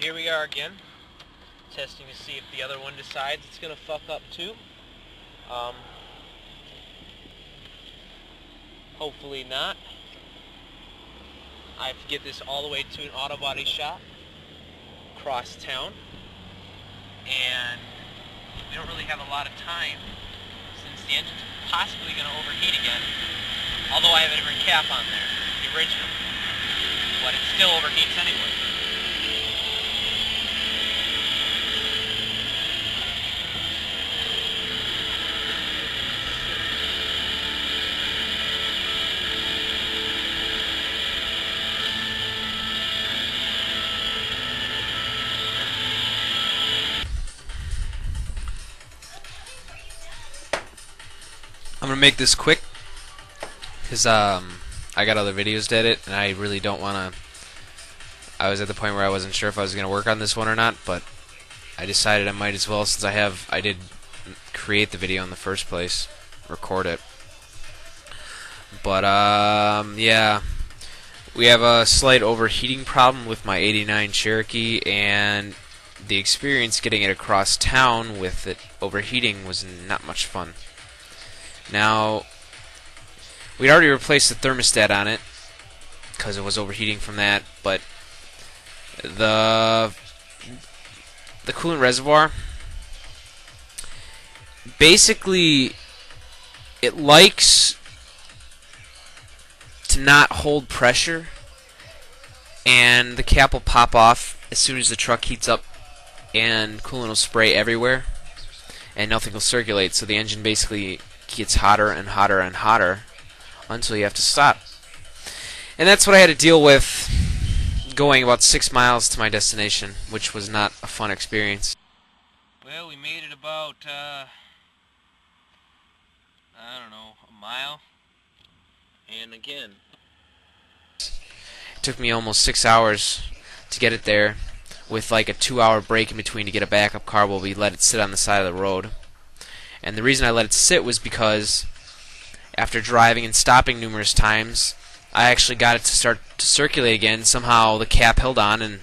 here we are again, testing to see if the other one decides it's going to fuck up too. Hopefully not. I have to get this all the way to an auto body shop across town, and we don't really have a lot of time since the engine's possibly going to overheat again, although I have a different cap on there, the original, but it still overheats anyway. I'm gonna make this quick because I got other videos to edit, and I really don't wanna. I was at the point where I wasn't sure if I was gonna work on this one or not, but I decided I might as well, since I did create the video in the first place, record it. But yeah, we have a slight overheating problem with my '89 Cherokee, and the experience getting it across town with it overheating was not much fun. Now, we'd already replaced the thermostat on it because it was overheating from that, but the coolant reservoir, basically, it likes to not hold pressure, and the cap will pop off as soon as the truck heats up, and coolant will spray everywhere, and nothing will circulate, so the engine basically gets hotter and hotter and hotter until you have to stop. And that's what I had to deal with going about 6 miles to my destination, which was not a fun experience. Well, we made it about, I don't know, a mile. And again, It took me almost 6 hours to get it there, with like a 2-hour break in between to get a backup car while we let it sit on the side of the road. And the reason I let it sit was because after driving and stopping numerous times, I actually got it to start to circulate again. Somehow the cap held on and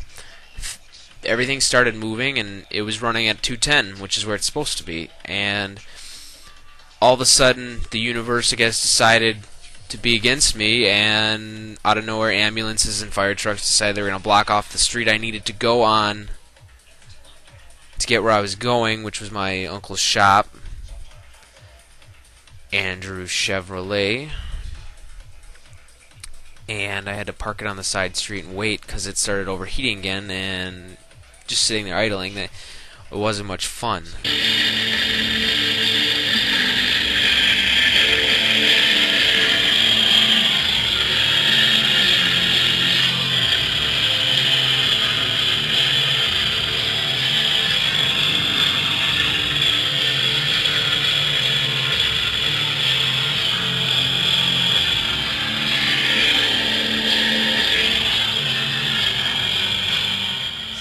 everything started moving, and it was running at 210, which is where it's supposed to be. And all of a sudden, the universe, I guess, decided to be against me, and out of nowhere, ambulances and fire trucks decided they were going to block off the street I needed to go on to get where I was going, which was my uncle's shop, Andrew Chevrolet. And I had to park it on the side street and wait because it started overheating again, and just sitting there idling, it wasn't much fun.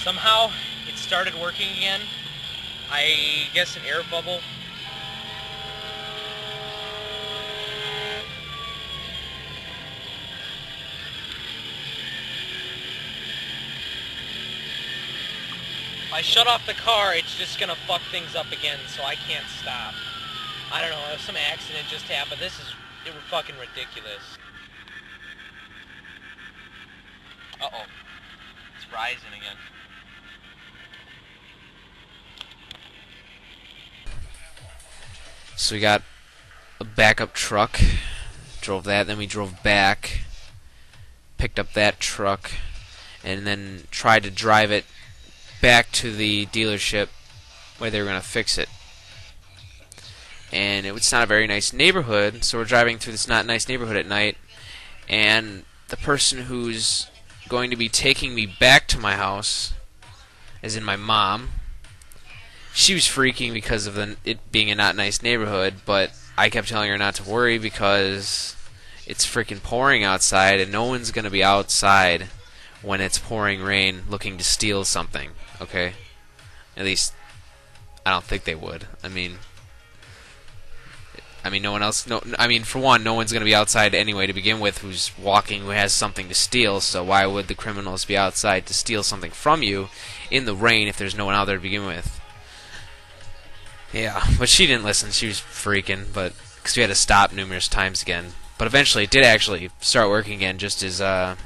somehow it started working again. I guess an air bubble. If I shut off the car, it's just gonna fuck things up again, so I can't stop. I don't know, if some accident just happened. It was fucking ridiculous. Uh-oh. It's rising again. So we got a backup truck, drove that, then we drove back, picked up that truck, and then tried to drive it back to the dealership where they were going to fix it. And it's not a very nice neighborhood, so we're driving through this not nice neighborhood at night, and the person who's going to be taking me back to my house, as in my mom, she was freaking because of it being a not nice neighborhood, but I kept telling her not to worry because it's freaking pouring outside, and no one's going to be outside when it's pouring rain looking to steal something, okay? At least, I don't think they would. I mean, I mean, no one else. No, I mean, for one, no one's going to be outside anyway to begin with who's walking, who has something to steal. So why would the criminals be outside to steal something from you in the rain if there's no one out there to begin with? Yeah, but she didn't listen. She was freaking, but because we had to stop numerous times again. But eventually, it did actually start working again. Just as I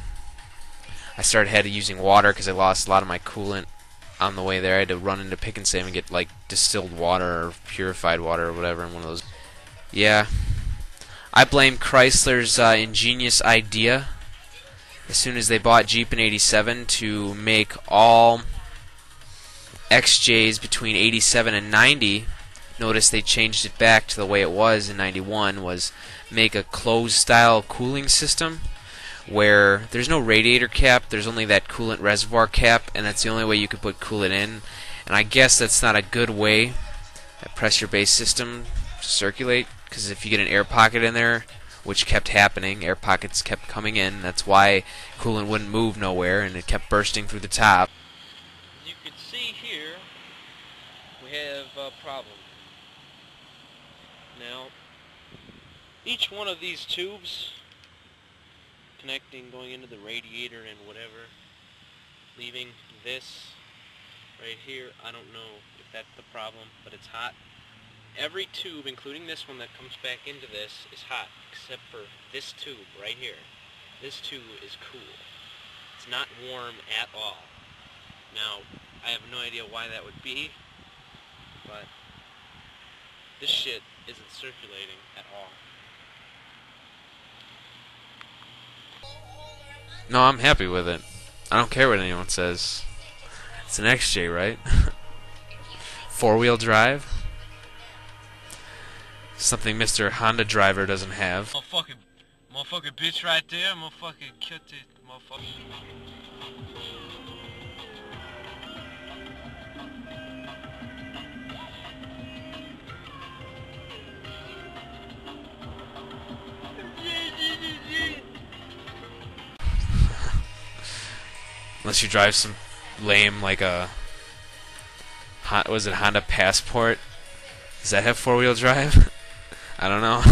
started using water because I lost a lot of my coolant on the way there. I had to run into Pick and Save and get like distilled water or purified water or whatever in one of those. Yeah, I blame Chrysler's ingenious idea as soon as they bought Jeep in '87 to make all XJs between '87 and '90. Notice they changed it back to the way it was in '91, was make a closed style cooling system where there's no radiator cap, there's only that coolant reservoir cap, and that's the only way you could put coolant in. And I guess that's not a good way, that pressure-based system, to circulate, because if you get an air pocket in there, which kept happening, air pockets kept coming in, that's why coolant wouldn't move nowhere, and it kept bursting through the top. As you can see here, we have a problem. Now, each one of these tubes connecting, going into the radiator and whatever, leaving this right here, I don't know if that's the problem, but it's hot. Every tube, including this one that comes back into this, is hot, except for this tube right here. This tube is cool. It's not warm at all. Now, I have no idea why that would be, but this shit isn't circulating at all. No, I'm happy with it. I don't care what anyone says. It's an XJ, right? Four-wheel drive? Something Mr. Honda Driver doesn't have. Motherfucking bitch right there, motherfucking cut it, motherfucker. Unless you drive some lame, like a... Was it Honda Passport? Does that have four-wheel drive? I don't know.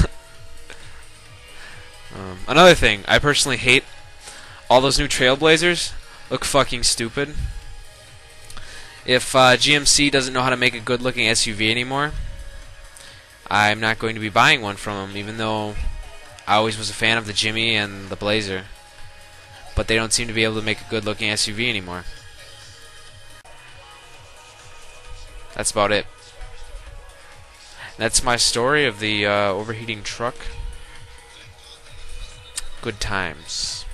Another thing, I personally hate all those new Trailblazers. Look fucking stupid. If GMC doesn't know how to make a good-looking SUV anymore, I'm not going to be buying one from them, even though I always was a fan of the Jimmy and the Blazer. But they don't seem to be able to make a good-looking SUV anymore. That's about it. That's my story of the overheating truck. Good times.